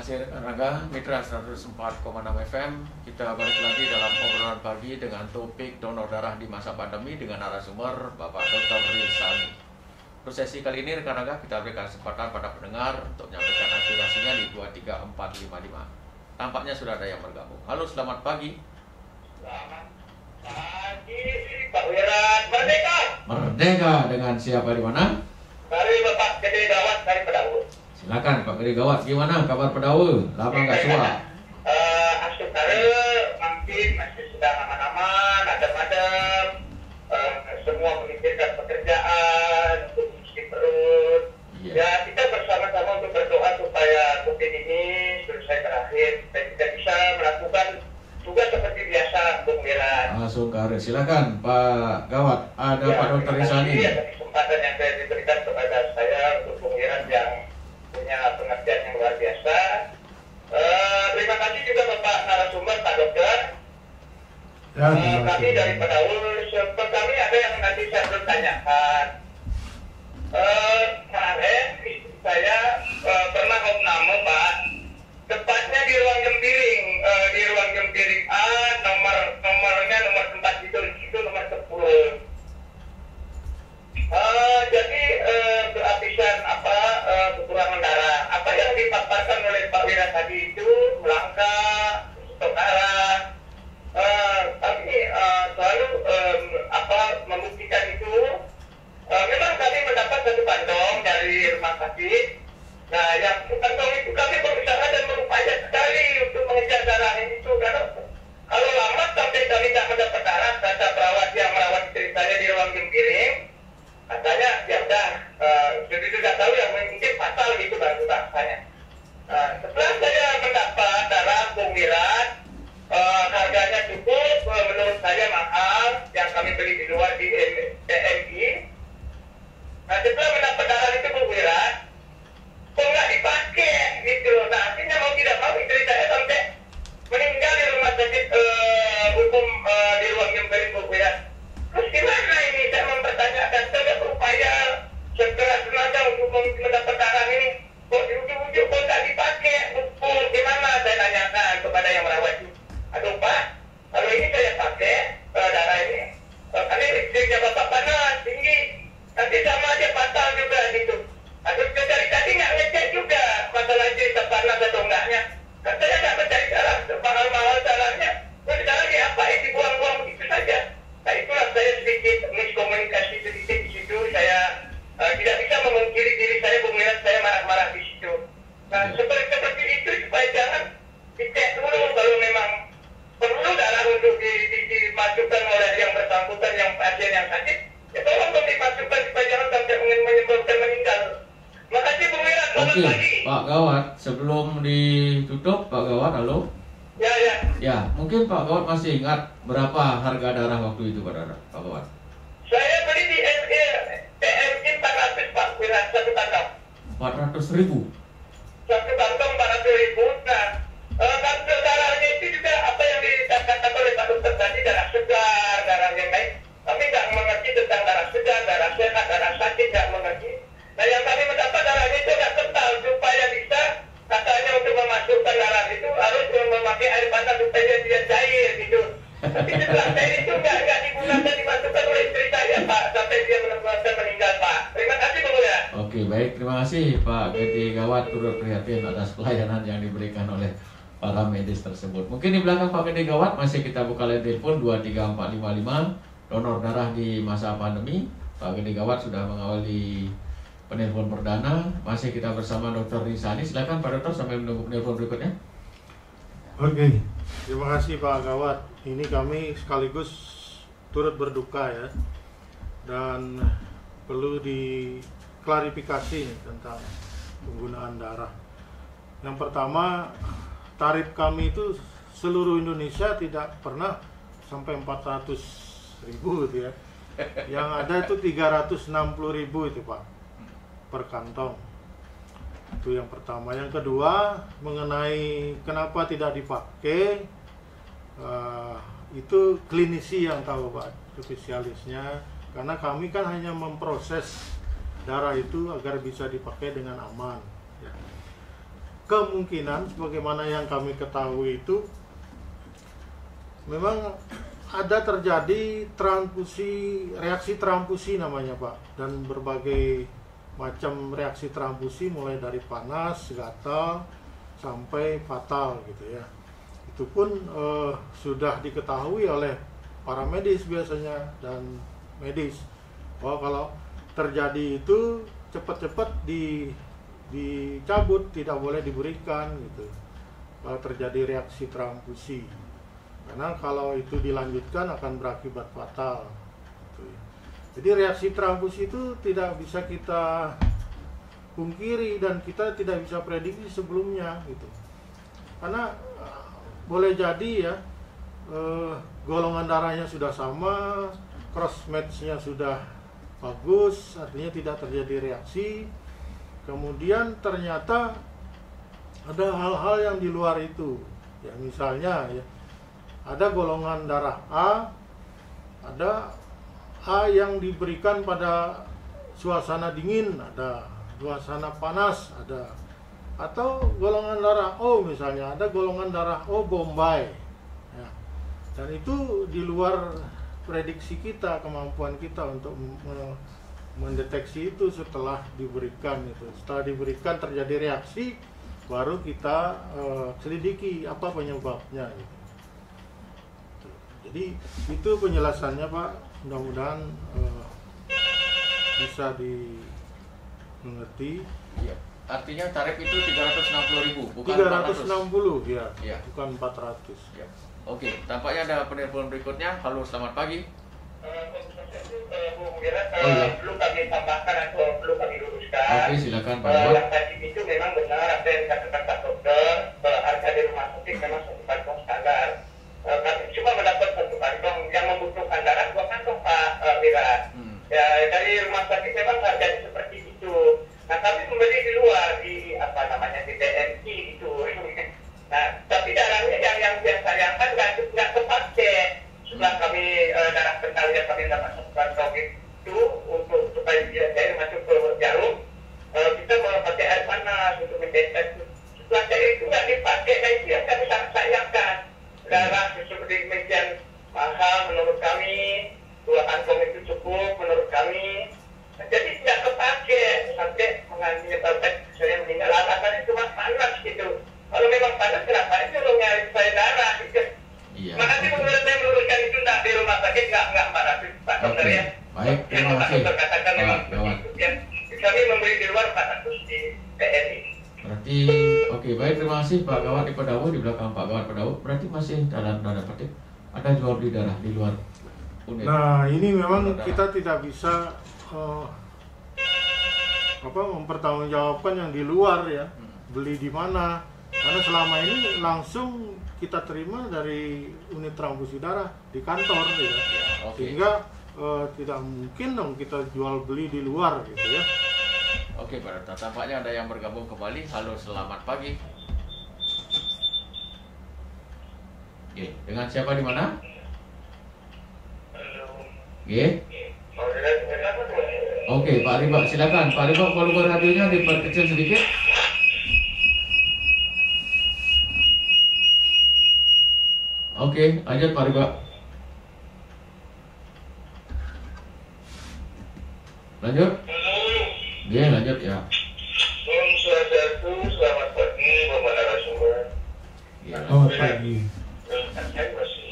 kasih rekan-rekan Mitra 104,6 FM. Kita balik lagi dalam obrolan pagi dengan topik donor darah di masa pandemi dengan narasumber Bapak Dr. Rizani. Untuk sesi kali ini rekan-rekan kita berikan kesempatan pada pendengar untuk menyampaikan aspirasinya di 23455. Tampaknya sudah ada yang bergabung. Halo, selamat pagi. Selamat pagi Pak Wiran. Merdeka. Merdeka, dengan siapa di mana? Dari Bapak Gede Gawat dari Pedawu. Silakan Pak Gede Gawat, gimana kabar Pedawu? Lama nggak suara. Asukare mungkin masih sedang aman-aman, adem-adem. Semua memikirkan pekerjaan, untuk mengisi perut. Ya, kita bersama-sama untuk berdoa supaya COVID ini selesai terakhir dan kita bisa melakukan tugas seperti biasa, Bung Wiran. Langsung ke area. Silakan Pak Gawat, ada Ya, Pak Dr. Rizani. Ada kesempatan yang saya diberikan kepada saya untuk Bung Wiran yang punya pengertian yang luar biasa. Terima kasih juga Bapak narasumber, Pak Dokter. Ya, Kami dari Pedawu, kami ada yang nanti saya belum tanyakan. Kemarin istri saya pernah opname, Pak. Tepatnya di ruang Gempiring A, nomornya nomor tempat tidur itu nomor 10. Jadi kehabisan kekurangan darah. Apa yang dipaparkan oleh Pak Wira tadi itu langka, stok darah. Kami selalu membuktikan itu. Memang kami mendapat satu kantong dari rumah sakit. Nah, yang kantong itu kami berusaha dan berupaya sekali untuk mengejar darah itu. Karena kalau lama sampai kami tak mendapat darah, kata perawat yang merawat istri saya di ruang Gempiring, katanya ya udah, jadi tidak tahu yang mungkin fatal gitu bahasanya. Setelah saya mendapat darah Bung Wiran, harganya cukup, menurut saya mahal, yang kami beli di luar di PMI. Nah, setelah mendapat darah itu Bung Wiran, kok nggak dipakai gitu. Nah, akhirnya mau tidak mau istri saya sampai meninggal di rumah sakit hukum di ruang Gempiring Bung Wiran. Terus gimana ini? Saya mempertanyakan, saya berupaya sekeras tenaga untuk mendapat darah ini. Kok di ujung-ujung kok nggak dipakai? Gimana? Saya tanyakan kepada yang merawat itu. Aduh Pak, kalau ini saya pakai darah ini, karena listriknya Bapak panas, tinggi. Nanti sama aja fatal juga gitu. Aduh, dari tadi nggak ngecek juga masalah itu panas atau enggaknya. Kan saya nggak mencari darah, mahal-mahal darahnya. Terus darah diapain, dibuang-buang begitu saja. Nah, itulah saya sedikit miskomunikasi sedikit di situ. Saya tidak bisa memungkiri diri saya, Bung Wiran, saya marah-marah di situ. Nah, seperti itu supaya jangan dicek dulu kalau memang perlu darah untuk dimasukkan oleh yang bersangkutan, yang pasien yang sakit. Ya tolong dong dimasukkan supaya jangan sampai menyebabkan meninggal. Makasih Bung Wiran, selamat pagi. Pak Gawat, sebelum ditutup Pak Gawat, halo. Ya. Ya, mungkin Pak Gawat masih ingat berapa harga darah waktu itu Pak Gawat? Saya beli di PMI 400 Pak Wiran, satu kantong. 400.000. Satu kantong 400.000. Nah, kantong darahnya itu juga apa yang dikatakan oleh Pak Dokter tadi, darah segar, darah yang baik. Kami nggak mengerti tentang darah segar, darah sehat, darah sakit, nggak mengerti. Nah, yang kami mendapat darahnya itu agak kental supaya bisa, katanya untuk memasukkan darah itu harus memakai air panas supaya dia cair gitu. Tapi setelah cair itu nggak digunakan, dimasukkan oleh istri saya Pak, sampai dia benar-benar meninggal Pak. Terima kasih Bung Wiran. Oke, baik, terima kasih Pak Gede Gawat turut prihatin atas pelayanan yang diberikan oleh para medis tersebut. Mungkin di belakang Pak Gede Gawat masih kita buka line telepon 23455 donor darah di masa pandemi. Pak Gede Gawat sudah mengawali penelpon perdana. Masih kita bersama Dr. Rizani. Silakan Pak Dokter sambil menunggu penelpon berikutnya. Oke, terima kasih Pak Gawat. Ini kami sekaligus turut berduka ya, dan perlu diklarifikasi tentang penggunaan darah. Yang pertama, tarif kami itu seluruh Indonesia tidak pernah sampai 400.000 gitu ya. Yang ada itu 360.000 itu Pak per kantong. Itu yang pertama. Yang kedua, mengenai kenapa tidak dipakai, itu klinisi yang tahu Pak, spesialisnya. Karena kami kan hanya memproses darah itu agar bisa dipakai dengan aman ya. kemungkinan sebagaimana yang kami ketahui itu memang ada terjadi reaksi transfusi namanya Pak, dan berbagai macam reaksi transfusi mulai dari panas, gatal sampai fatal gitu ya. Itu pun sudah diketahui oleh para medis biasanya dan medis bahwa kalau terjadi itu cepat-cepat dicabut, tidak boleh diberikan gitu kalau terjadi reaksi transfusi. Karena kalau itu dilanjutkan akan berakibat fatal. Jadi reaksi transfusi itu tidak bisa kita pungkiri dan kita tidak bisa prediksi sebelumnya gitu. Karena boleh jadi ya golongan darahnya sudah sama, cross match-nya sudah bagus, artinya tidak terjadi reaksi. Kemudian ternyata ada hal-hal yang di luar itu. Ya misalnya ya, ada golongan darah A, ada A yang diberikan pada suasana dingin, ada suasana panas, ada, atau golongan darah O misalnya, ada golongan darah O Bombay ya. Dan itu di luar prediksi kita, kemampuan kita untuk mendeteksi itu setelah diberikan itu. Setelah diberikan terjadi reaksi, baru kita selidiki apa penyebabnya gitu. Jadi itu penjelasannya Pak, mudah-mudahan bisa dimengerti. Ya. Artinya tarif itu 360.000, bukan 360 ya, ya, bukan 400. Ya. Oke, tampaknya ada penelpon berikutnya. Halo, selamat pagi. Bung Wira, perlu kami tambahkan atau perlu kami luruskan. Oke, silakan Pak Dewan. Yang tadi itu memang benar apa yang dikatakan Pak Dokter, harga di rumah sakit memang satu kantong standar. Kami cuma mendapat satu kantong, yang membutuhkan darah 2 kantong Pak Wira. Ya, dari rumah sakit memang harganya seperti itu. Nah, kami membeli di luar di apa namanya di TNI itu. Nah, tapi darahnya yang biasa yang kan nggak terpakai. Setelah kami darah kental yang kami dapat satu kantong itu untuk supaya dia cair masuk ke jarum, kita mau pakai air panas untuk mendeteksi. Setelah cair itu nggak dipakai, nah itu yang kami sangat sayangkan. Darah seperti demikian mahal menurut kami, 2 kantong itu cukup menurut kami. Nah, jadi tidak terpakai sampai menyebabkan saya meninggal. Alasannya cuma panas gitu. Kalau memang panas kenapa itu lo nyari saya darah gitu. Iya. Makasih menurut saya meluruskan itu tidak di rumah sakit nggak 400 Pak Dokter ya. Baik, terima kasih. Katakan memang begitu ya. Kami memberi di luar 400 di TNI. Berarti oke, baik, terima kasih Pak Gawat di Pedawu, di belakang Pak Gawat Pedawu. Berarti masih dalam tanda petik ada jual beli darah di luar unit. Nah, ini memang kita tidak bisa mempertanggungjawabkan yang di luar ya, beli di mana. Karena selama ini langsung kita terima dari unit transfusi darah di kantor gitu. Ya, oke. Sehingga tidak mungkin dong kita jual beli di luar gitu ya. Oke, Pak Dokter, tampaknya ada yang bergabung kembali. Halo, selamat pagi. Oke, dengan siapa di mana? Oke. Oke, Pak Riba, silakan. Pak Riba, volume radionya diperkecil sedikit. Oke, lanjut Pak Riba. Lanjut. Oke, lanjut ya. Om Swastiastu, selamat pagi Bapak narasumber. Ya, Selamat pagi. Kan saya masih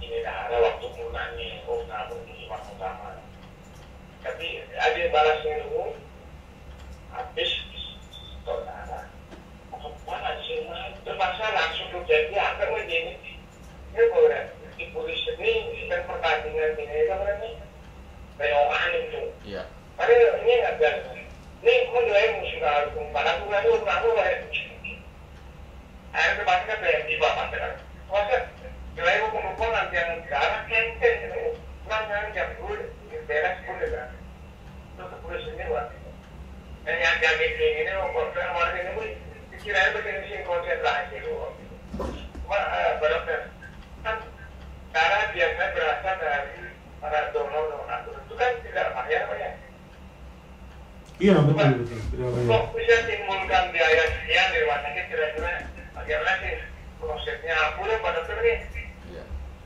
ini ada waktu gunanya, namun ini waktu utama. Tapi ada balas dulu, habis saudara. Mana sih terpaksa langsung terjadi apa begini? Ya boleh. Di polisi ini dan pertandingan ini kan ini beyokan itu. iya. Ada ini nggak biasa. Ini menurut musuh pada aku lah. Ada terpaksa kan di bawah kan. Masa nilai hukum nanti yang darah kenten kurang yang dulu beres pun juga. Untuk polisi ini wah. Dan yang kami ini konsen warga ini pikirannya begini konsentrasi dulu. Dokter kan darah biasanya berasal dari para donor itu kan tidak bayar. Iya betul. Tidak bayar. Kok bisa timbulkan biaya sekian di rumah sakit, kira-kira bagaimana sih prosesnya? Apa Pak Dokter nih? Ya.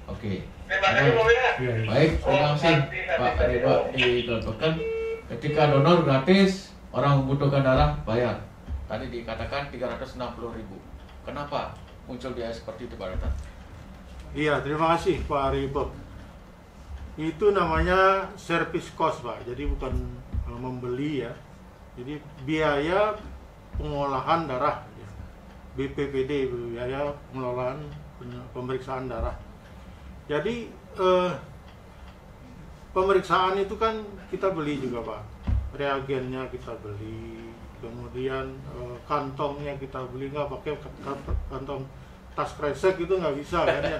Oke. Terima kasih Pak Wira. Iya. Baik, terima kasih Pak Riba dicontohkan. Ketika donor gratis, orang membutuhkan darah bayar. Tadi dikatakan 360.000. Kenapa muncul biaya seperti itu Pak Dokter? Iya, terima kasih Pak Ribek. Itu namanya service cost Pak, jadi bukan membeli ya. Jadi biaya pengolahan darah, ya. BPPD, biaya pengelolaan pemeriksaan darah. Jadi pemeriksaan itu kan kita beli juga Pak, reagennya kita beli, kemudian kantongnya kita beli, nggak pakai kantong tas kresek itu nggak bisa kan ya.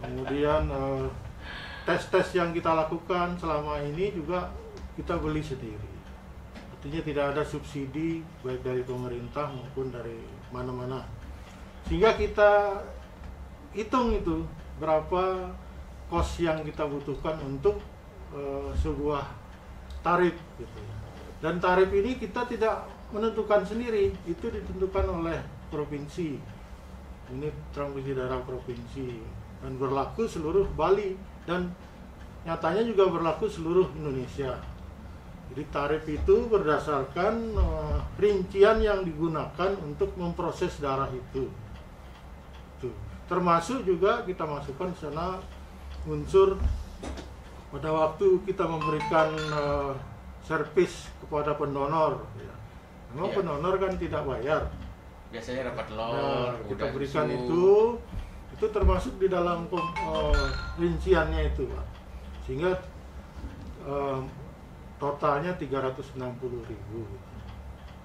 Kemudian tes-tes yang kita lakukan selama ini juga kita beli sendiri. Artinya tidak ada subsidi baik dari pemerintah maupun dari mana-mana. Sehingga kita hitung itu berapa kos yang kita butuhkan untuk sebuah tarif gitu. Dan tarif ini kita tidak menentukan sendiri, itu ditentukan oleh provinsi, unit transfusi darah provinsi, dan berlaku seluruh Bali dan nyatanya juga berlaku seluruh Indonesia. Jadi tarif itu berdasarkan rincian yang digunakan untuk memproses darah itu. Termasuk juga kita masukkan sana unsur pada waktu kita memberikan servis kepada pendonor. Ya. Memang Ya. pendonor kan tidak bayar. Biasanya dapat telur, Nah, kita udah berikan susu. itu termasuk di dalam rinciannya itu Pak. Sehingga totalnya 360.000.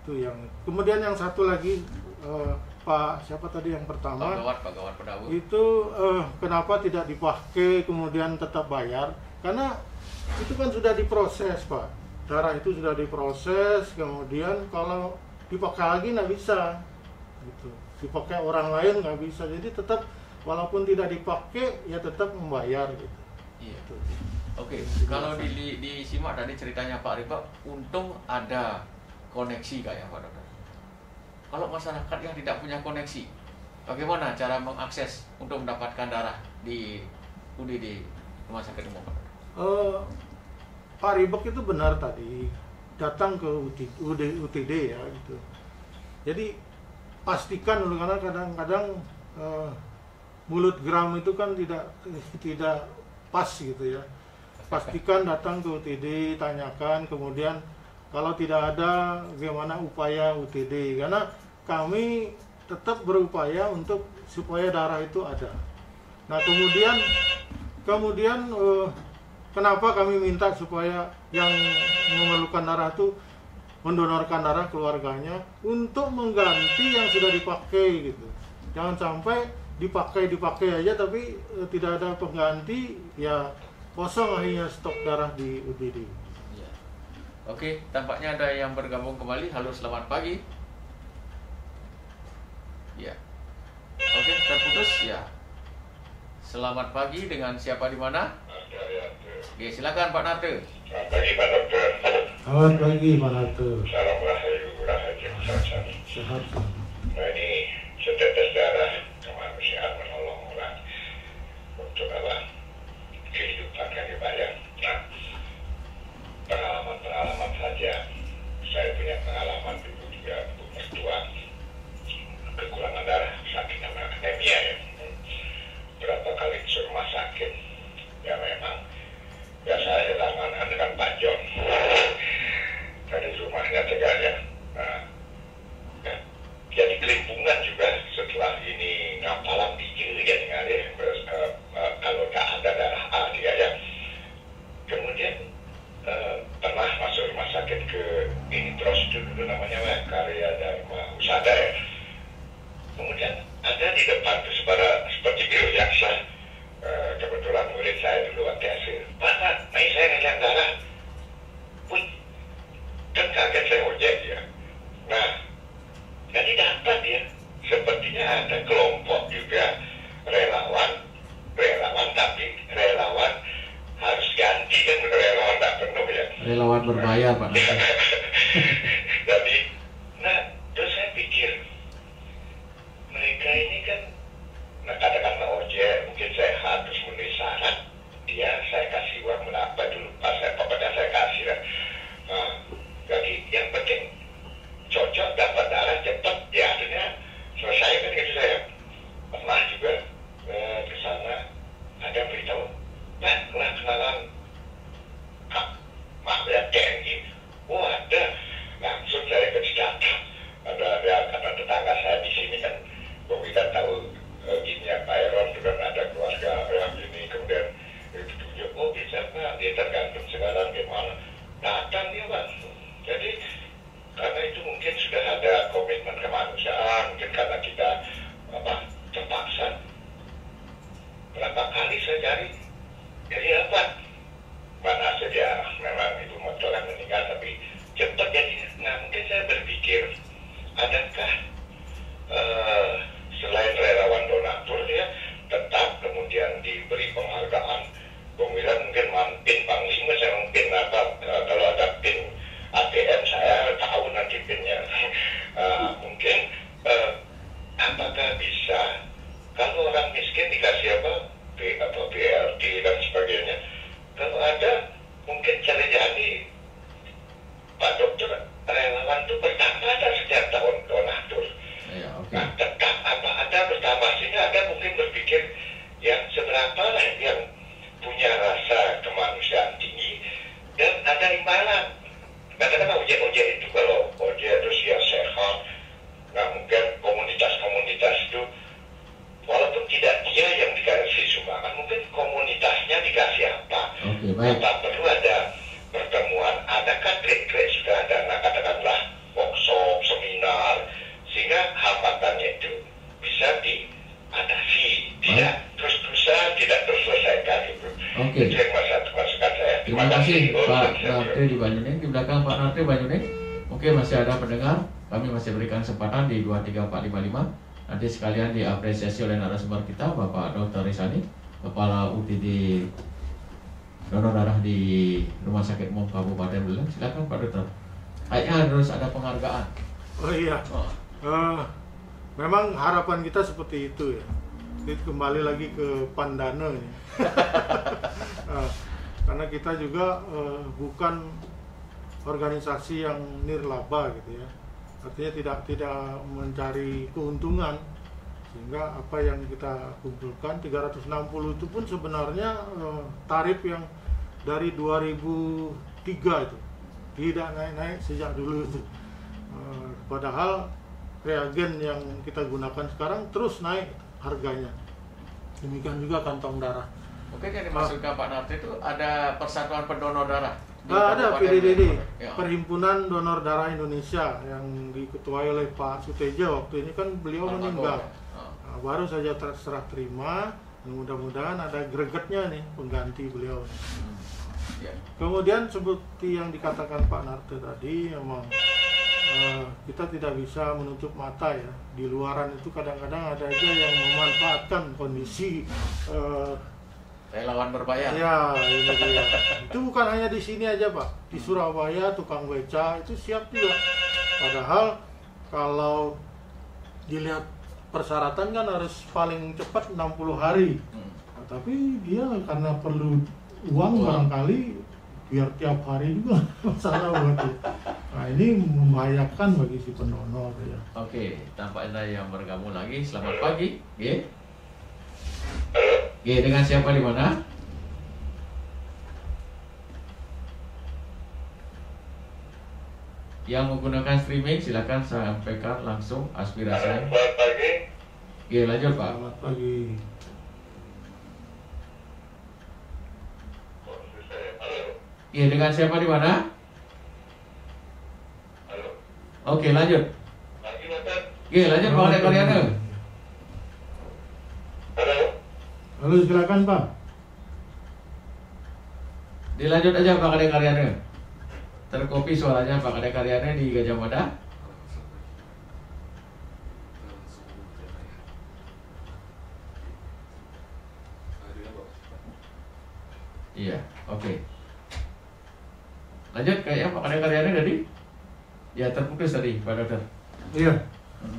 Itu yang. Kemudian yang satu lagi Pak siapa tadi yang pertama? Pak Gawat Pedawu. Itu kenapa tidak dipakai kemudian tetap bayar? Karena itu kan sudah diproses Pak. Darah itu sudah diproses, kemudian kalau dipakai lagi nggak bisa, gitu. Dipakai orang lain nggak bisa. Jadi tetap walaupun tidak dipakai ya tetap membayar gitu. Iya. Gitu. Oke, kalau disimak tadi ceritanya Pak Riba, untung ada koneksi kayak Pak Dokter. Kalau masyarakat yang tidak punya koneksi, bagaimana cara mengakses untuk mendapatkan darah di UDD Rumah Sakit Umum Pak Dokter? Pak Ribek itu benar tadi datang ke UTD ya gitu. Jadi pastikan dulu karena kadang-kadang mulut gram itu kan tidak pas gitu ya. Pastikan datang ke UTD, tanyakan, kemudian kalau tidak ada bagaimana upaya UTD, karena kami tetap berupaya untuk supaya darah itu ada. Nah kemudian kenapa kami minta supaya yang memerlukan darah itu mendonorkan darah keluarganya untuk mengganti yang sudah dipakai gitu. Jangan sampai dipakai aja tapi tidak ada pengganti, ya kosong akhirnya stok darah di UPD. Ya. Oke, tampaknya ada yang bergabung kembali. Halo, selamat pagi. Ya. Oke, terputus ya. Selamat pagi, dengan siapa di mana? Oke, silakan Pak Narte. Selamat pagi Pak Dokter. Selamat pagi Pak Narte. Salam rahayu, rahayu, sehat. Sehat. Nah ini setetes darah kemanusiaan menolong orang untuk apa? Kehidupan kami banyak. Nah, pengalaman saja. Saya punya pengalaman dulu juga untuk mertua kekurangan darah saking anemia ya. Berapa kali ke rumah sakit. Ya memang biasanya langganan dengan Pak John dari rumahnya Teganya. Nah, ya, jadi kelimpungan juga setelah ini ngapalan dikir ya kalau nggak ada darah A dia ya. Kemudian pernah masuk rumah sakit ke ini prosedur dulu namanya Karya Dharma Husada ya. Kemudian ada di depan itu seperti biro jaksa. Kebetulan murid saya dulu waktu hasil, Pak, ini saya ngeliat darah. Wih, kan kaget saya ojek ya. Nah, jadi dapat ya. Sepertinya ada kelompok juga relawan tapi relawan harus ganti kan, relawan tak penuh ya. Relawan berbayar Pak Narte. Tapi, nah, terus saya pikir mereka ini kan, nah katakanlah ojek mungkin sehat terus memenuhi syarat, dia saya kasih uang berapa dulu pas saya pokoknya saya kasih lah. Nah, jadi yang penting cocok dapat darah cepat, ya akhirnya selesai kan gitu saya. Pernah juga ke sana ada beritahu, nah kenalan maaf ya TNI, oh ada, langsung saya ke Cidata, ada tetangga saya di sini kan, kita tahu gini ya Pak Eron juga ada keluarga yang ini, kemudian itu tunjuk, oh bisa Pak, dia tergantung sekarang gimana, datang dia Pak. Jadi karena itu mungkin sudah ada komitmen kemanusiaan, mungkin karena kita terpaksa. Berapa kali saya cari, jadi apa? Mana saja memang itu motor yang meninggal, tapi cepat jadi. Nah mungkin saya berpikir, adakah selain relawan donatur ya, tetap kemudian diberi penghargaan. Kemudian mungkin mampin panglima, saya mungkin kalau ada pin ATM saya tahu nanti pinnya. Mungkin apakah bisa kalau orang miskin dikasih BLT dan sebagainya. Kalau ada mungkin cari jadi Pak Dokter, relawan itu bertambah ada setiap tahun donatur. Ya, okay. Nah, tetap apa ada bertambah, sehingga ada mungkin berpikir yang seberapa lah yang punya rasa kemanusiaan tinggi dan ada imbalan. Katakanlah ojek-ojek itu, kalau ojek terus ya sehat, nah mungkin komunitas-komunitas itu walaupun tidak dia yang dikasih sumbangan, mungkin komunitasnya dikasih apa? Okay, baik. Apa perlu ada pertemuan? Adakah trik-trik sudah ada? Nah, katakanlah workshop, seminar, sehingga hambatannya itu bisa diatasi, tidak terus-terusan, tidak terselesaikan itu. Oke. Itu yang masukan saya. Terima kasih Pak Narti di Banyuning. Di belakang Pak Narti Banyuning, mungkin masih ada pendengar. Kami masih berikan kesempatan di 23455. Nanti sekalian diapresiasi oleh narasumber kita, Bapak Dr. Risani, Kepala UTD Donor Darah di Rumah Sakit Umum Kabupaten Buleleng. Silakan Pak Dokter. Kayaknya harus ada penghargaan. Oh iya. Memang harapan kita seperti itu ya. Jadi kembali lagi ke Pandana ya. Karena kita juga bukan organisasi yang nirlaba gitu ya. Artinya tidak mencari keuntungan, sehingga apa yang kita kumpulkan 360 itu pun sebenarnya tarif yang dari 2003 itu tidak naik-naik sejak dulu itu. Padahal reagen yang kita gunakan sekarang terus naik harganya. Demikian juga kantong darah. Mungkin yang dimaksudkan Pak Narti itu ada Persatuan Pendonor Darah. Ada PDDD, ya. Perhimpunan Donor Darah Indonesia, yang diketuai oleh Pak Suteja. Waktu ini kan beliau meninggal. Nah, baru saja terserah terima. Mudah-mudahan ada gregetnya nih pengganti beliau. Ya. Kemudian seperti yang dikatakan Pak Narti tadi, memang kita tidak bisa menutup mata ya. Di luaran itu kadang-kadang ada aja yang memanfaatkan kondisi relawan berbayar. Ya, ini dia. Itu bukan hanya di sini aja Pak. Di Surabaya tukang beca itu siap juga. Padahal kalau dilihat persyaratan kan harus paling cepat 60 hari. Nah, tapi dia karena perlu uang barangkali biar tiap hari juga masalah buat dia. Nah, ini membahayakan bagi si pendonor ya. Oke, tampaknya yang bergabung lagi. Selamat pagi. Dengan siapa di mana? Yang menggunakan streaming silakan sampaikan langsung aspirasinya. Selamat pagi. Lanjut Pak. Selamat pagi. Dengan siapa di mana? Halo. Oke, lanjut. Pagi, Bapak. Lanjut Pak Karyana. Halo. Halo, silakan Pak. Dilanjut aja Pak Karyana. Terkopi suaranya Pak Karyana di Gajah Mada. Iya, oke. Lanjut kayak Pak Karyana tadi. Ya terputus tadi Pak Dokter. Iya,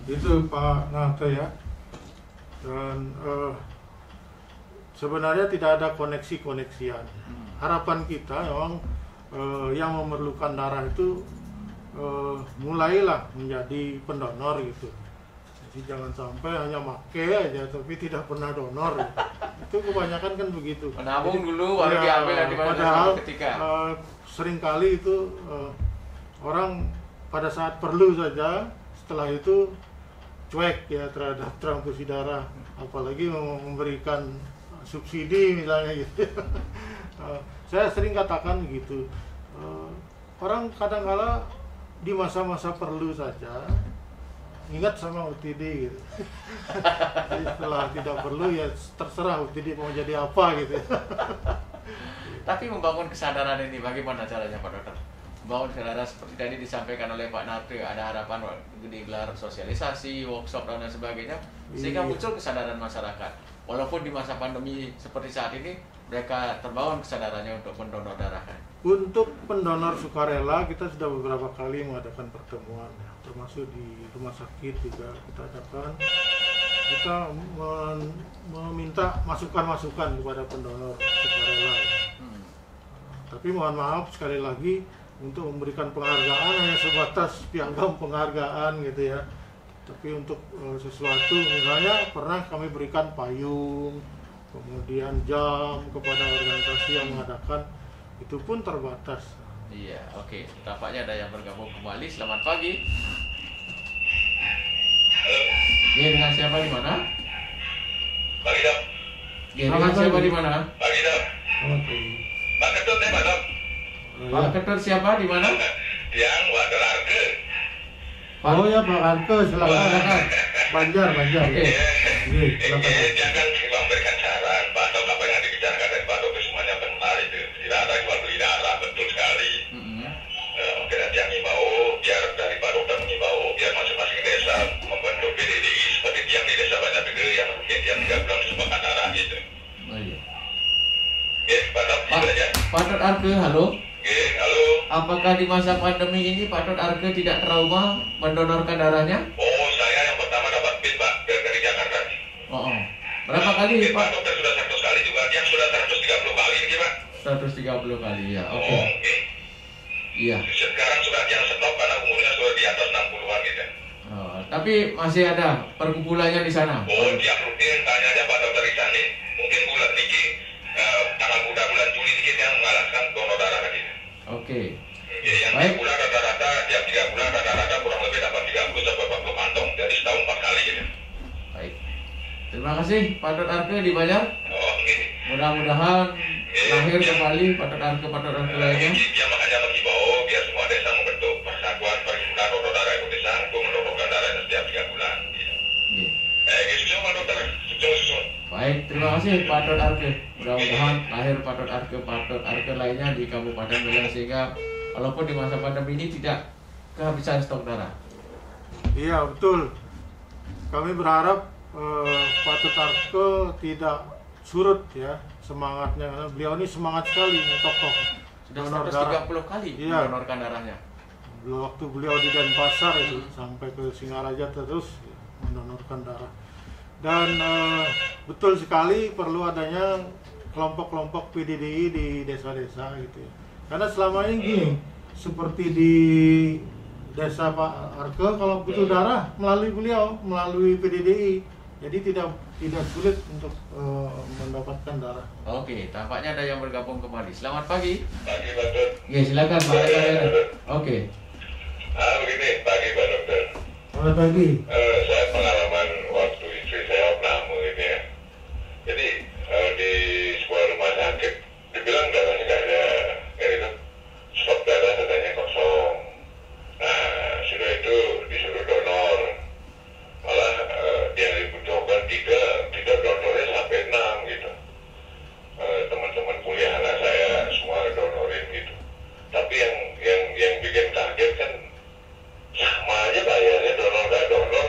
itu Pak Nate ya. Dan sebenarnya tidak ada koneksi-koneksian. Harapan kita memang yang memerlukan darah itu mulailah menjadi pendonor gitu. Jadi jangan sampai hanya make aja tapi tidak pernah donor. Itu kebanyakan kan begitu. Menabung dulu baru diambil nanti padahal ketika. Seringkali itu orang pada saat perlu saja, setelah itu cuek ya terhadap transfusi darah, apalagi memberikan subsidi misalnya gitu. Saya sering katakan gitu, orang kadang-kala di masa-masa perlu saja ingat sama UTD gitu. Jadi setelah tidak perlu ya terserah UTD mau jadi apa gitu. Tapi membangun kesadaran ini bagaimana caranya Pak Dokter? Membangun kesadaran seperti tadi disampaikan oleh Pak Nate, ada harapan digelar sosialisasi, workshop dan lain sebagainya, sehingga muncul kesadaran masyarakat. Walaupun di masa pandemi seperti saat ini, mereka terbangun kesadarannya untuk mendonor darah kan? Untuk pendonor sukarela kita sudah beberapa kali mengadakan pertemuan, termasuk di rumah sakit juga kita adakan. Kita meminta masukan-masukan kepada pendonor sukarela. Tapi mohon maaf sekali lagi untuk memberikan penghargaan hanya sebatas piagam penghargaan gitu ya. Tapi untuk sesuatu misalnya pernah kami berikan payung, kemudian jam kepada organisasi yang mengadakan, itu pun terbatas. Iya, oke. Tampaknya ada yang bergabung kembali. Selamat pagi. Iya, dengan siapa di mana? Pagi dok. Iya, dengan siapa di mana? Pagi dok. Pak Ketut ya Pak dok. Pak Ketut siapa di mana? Yang Wader Arke. Oh ya Pak Arke, silakan. Banjar. Oke. Silakan. Jangan memberikan saran, Pak dok, apa yang dibicarakan dari Pak dok itu semuanya benar itu. Tidak ada jual beli darah, betul sekali. Mungkin nanti yang himbau, biar dari Pak dokter mengimbau, biar masing-masing desa membentuk PDDI seperti yang di desa Banjar Gede yang mungkin yang 3 bulan sumbangkan darah gitu. Oh iya. Oke, Pak dok, itu aja. Pak Dr. Arke, halo. Oke, halo. Apakah di masa pandemi ini Pak Dr. Arke tidak trauma mendonorkan darahnya? Oh, saya yang pertama dapat pin Pak dari Jakarta. Oh. Berapa kali Pak Pak? dokter sudah 100 kali juga, yang sudah 130 kali ini Pak. 130 kali ya. Oke. Oh, oke. Iya. Sekarang sudah yang stop karena umurnya sudah di atas 60-an gitu. Oh, tapi masih ada perkumpulannya di sana. Oh, tiap rutin tanya aja Pak Dokter Ihsanin. Mungkin bulan ini tanggal muda bulan Juli ini yang mengalaskan donor darah kan ini. Oke. Jadi yang Baik. tiap bulan rata-rata, tiap 3 bulan rata-rata kurang lebih dapat 30 sampai 40 kantong. Jadi setahun 4 kali gitu. Baik. Terima kasih Pak Dr. Arke di Banjar. Oh, gini. Mudah-mudahan lahir kembali Pak Dr. Arke lainnya. Dia makanya mengimbau biar semua desa membentuk persatuan perhimpunan donor darah Indonesia untuk mendonorkan darah setiap 3 bulan. Gitu. Oke. Gitu Pak Dokter. Susun. Baik, terima kasih Pak Dr. Arke. Mudah-mudahan lahir Pak Dr. Arke lainnya di Kabupaten Banjar sehingga walaupun di masa pandemi ini tidak kehabisan stok darah. Iya betul. Kami berharap Pak Dr. Arke tidak surut ya semangatnya, karena beliau ini semangat sekali nih, tokoh Sudah donor darah. 130 kali Iya. mendonorkan darahnya. Waktu beliau di Denpasar itu sampai ke Singaraja terus ya, mendonorkan darah. Dan betul sekali perlu adanya kelompok-kelompok PDDI di desa-desa gitu ya. Karena selama ini gini, seperti di desa Pak Arke kalau butuh darah melalui beliau, melalui PDDI. Jadi tidak sulit untuk mendapatkan darah. Oke, tampaknya ada yang bergabung kembali. Selamat pagi. Pagi Pak Dokter. Oke, silakan Pak Dr. Oke. Begini, pagi Pak Dokter. Selamat pagi. Saya pengalaman waktu istri saya opname gitu ya. Jadi di sebuah rumah sakit dibilang darahnya nggak ada, kayak itu stok darah katanya kosong. Nah sudah itu disuruh donor, malah yang dibutuhkan tiga donornya sampai 6 gitu. Teman-teman kuliah anak saya semua donorin gitu. Tapi yang bikin kaget kan sama aja bayarnya donor nggak donor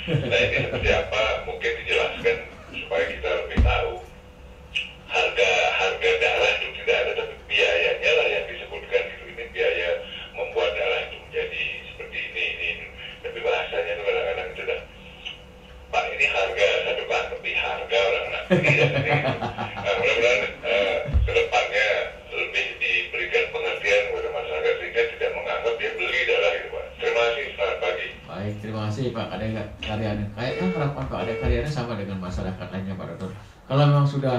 Nah ini seperti apa? Mungkin dijelaskan supaya kita lebih tahu. Harga darah itu tidak ada, tapi biayanya lah yang disebutkan itu. Ini biaya membuat darah itu menjadi seperti ini. Tapi bahasanya itu kadang-kadang itu dah, Pak ini harga satu kan lebih harga orang nak beli ya. Nah mudah-mudahan kedepannya lebih diberikan pengertian kepada masyarakat sehingga tidak menganggap dia beli darah itu Pak. Terima kasih, selamat pagi. Baik, terima kasih Pak Kadek Karyana. Kayaknya harapan Pak Kadek Karyana sama dengan masyarakat lainnya Pak Dokter. Kalau memang sudah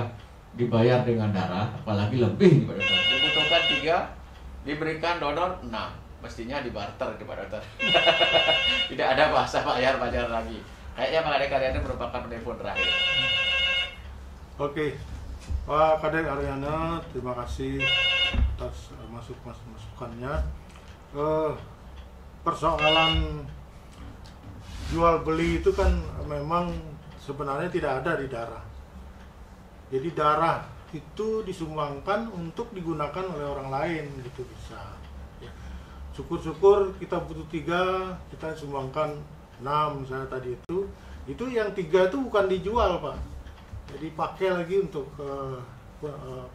dibayar dengan darah, apalagi lebih nih Pak Dokter. Dibutuhkan 3, diberikan donor 6. Mestinya dibarter nih Pak Dokter. Tidak ada bahasa bayar lagi. Kayaknya Pak Kadek Karyana merupakan telepon terakhir. Oke, Pak Kadek Aryana, terima kasih atas masukannya. Persoalan jual beli itu kan memang sebenarnya tidak ada di darah. Jadi darah itu disumbangkan untuk digunakan oleh orang lain gitu bisa. Ya. Syukur-syukur kita butuh 3, kita sumbangkan 6 misalnya tadi itu yang 3 itu bukan dijual Pak. Jadi pakai lagi untuk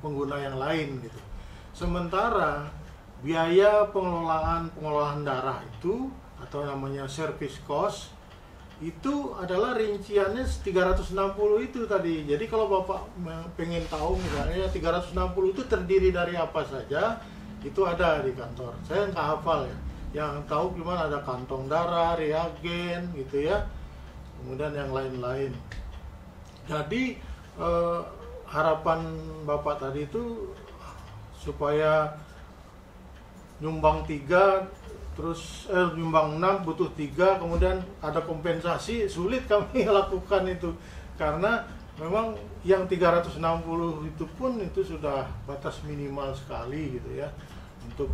pengguna yang lain gitu. Sementara biaya pengelolaan darah itu atau namanya service cost itu adalah rinciannya 360 itu tadi. Jadi kalau Bapak pengen tahu misalnya 360 itu terdiri dari apa saja, itu ada di kantor. Saya nggak hafal ya. Yang tahu gimana, ada kantong darah, reagen gitu ya. Kemudian yang lain-lain. Jadi harapan Bapak tadi itu supaya nyumbang 3 terus nyumbang 6 butuh 3, kemudian ada kompensasi, sulit kami lakukan itu karena memang yang 360 itu pun itu sudah batas minimal sekali gitu ya untuk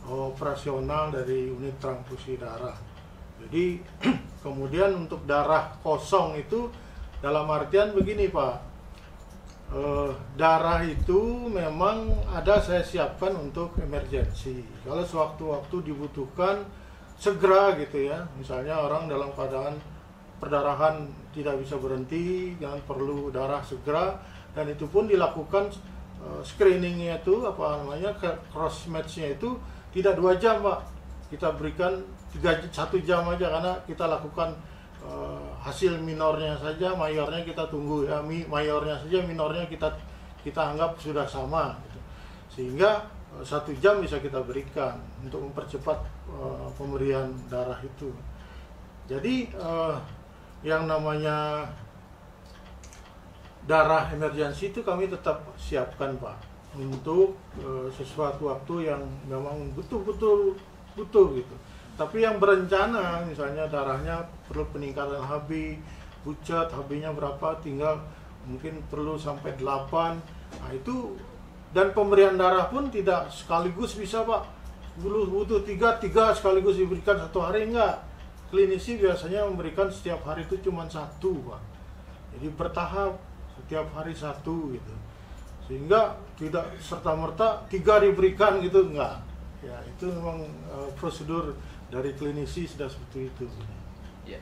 operasional dari unit transfusi darah. Jadi kemudian untuk darah kosong itu dalam artian begini Pak, darah itu memang ada saya siapkan untuk emergensi. Kalau sewaktu-waktu dibutuhkan segera gitu ya. Misalnya orang dalam keadaan perdarahan tidak bisa berhenti, yang perlu darah segera, dan itu pun dilakukan screeningnya itu apa namanya cross matchnya itu tidak 2 jam Pak. Kita berikan 1 jam aja karena kita lakukan hasil minornya saja, mayornya kita tunggu ya, mayornya saja, minornya kita anggap sudah sama gitu. Sehingga 1 jam bisa kita berikan untuk mempercepat pemberian darah itu. Jadi yang namanya darah emergensi itu kami tetap siapkan Pak untuk sesuatu waktu yang memang betul-betul butuh gitu. Tapi yang berencana misalnya darahnya perlu peningkatan HB, pucat, HB-nya berapa, tinggal mungkin perlu sampai 8. Nah itu, dan pemberian darah pun tidak sekaligus bisa Pak. Butuh 3 sekaligus diberikan 1 hari, enggak. Klinisi biasanya memberikan setiap hari itu cuma 1 Pak. Jadi bertahap, setiap hari 1 gitu. Sehingga tidak serta-merta 3 diberikan gitu, enggak. Ya itu memang prosedur dari klinisi sudah seperti itu. Ya,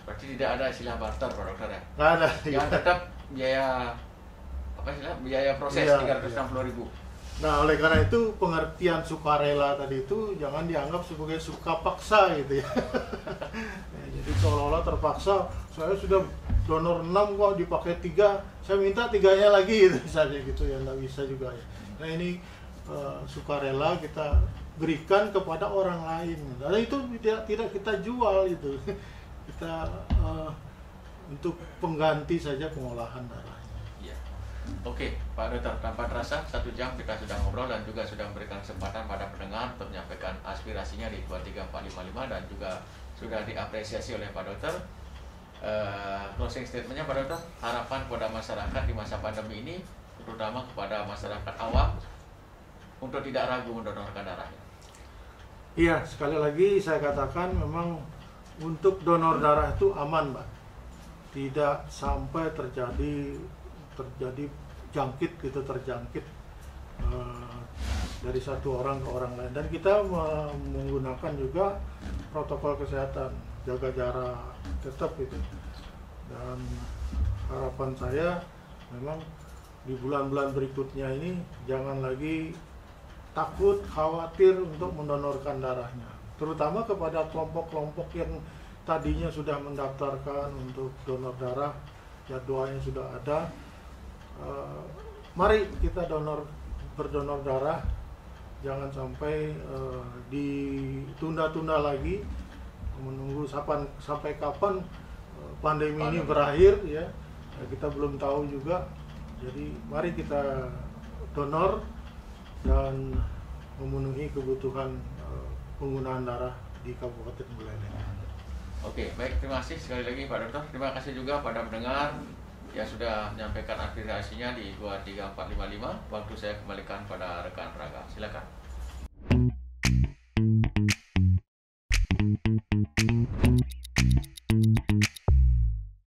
berarti tidak ada istilah barter Pak Dokter ya? Nggak ada. Yang tetap biaya proses Iya, 360.000. Nah oleh karena itu pengertian sukarela tadi itu jangan dianggap sebagai suka paksa gitu ya. Jadi seolah-olah terpaksa, saya sudah donor 6 kok dipakai 3, saya minta 3-nya lagi gitu saja gitu ya, nggak bisa juga ya. Nah ini sukarela kita berikan kepada orang lain. Dan itu tidak kita jual itu. Kita untuk pengganti saja pengolahan darahnya. Ya. Oke, Pak Dokter, tanpa terasa 1 jam kita sudah ngobrol dan juga sudah memberikan kesempatan pada pendengar untuk menyampaikan aspirasinya di 23455 dan juga sudah diapresiasi oleh Pak Dokter. Closing statementnya Pak Dokter, harapan kepada masyarakat di masa pandemi ini, terutama kepada masyarakat awam, untuk tidak ragu mendonorkan darahnya. Iya, sekali lagi saya katakan memang untuk donor darah itu aman, Pak. Tidak sampai terjadi jangkit gitu, terjangkit dari satu orang ke orang lain. Dan kita menggunakan juga protokol kesehatan. jaga jarak tetap itu. Dan harapan saya memang di bulan-bulan berikutnya ini jangan lagi takut, khawatir untuk mendonorkan darahnya, terutama kepada kelompok-kelompok yang tadinya sudah mendaftarkan untuk donor darah, jadwalnya sudah ada. Mari kita berdonor darah, jangan sampai ditunda-tunda lagi, menunggu sampai kapan pandemi ini berakhir ya, kita belum tahu juga. Jadi mari kita donor dan memenuhi kebutuhan penggunaan darah di Kabupaten Buleleng. Oke, baik, terima kasih sekali lagi Pak Dokter. Terima kasih juga pada pendengar yang sudah menyampaikan aspirasinya di 23455. Waktu saya kembalikan pada rekan Raga. Silakan.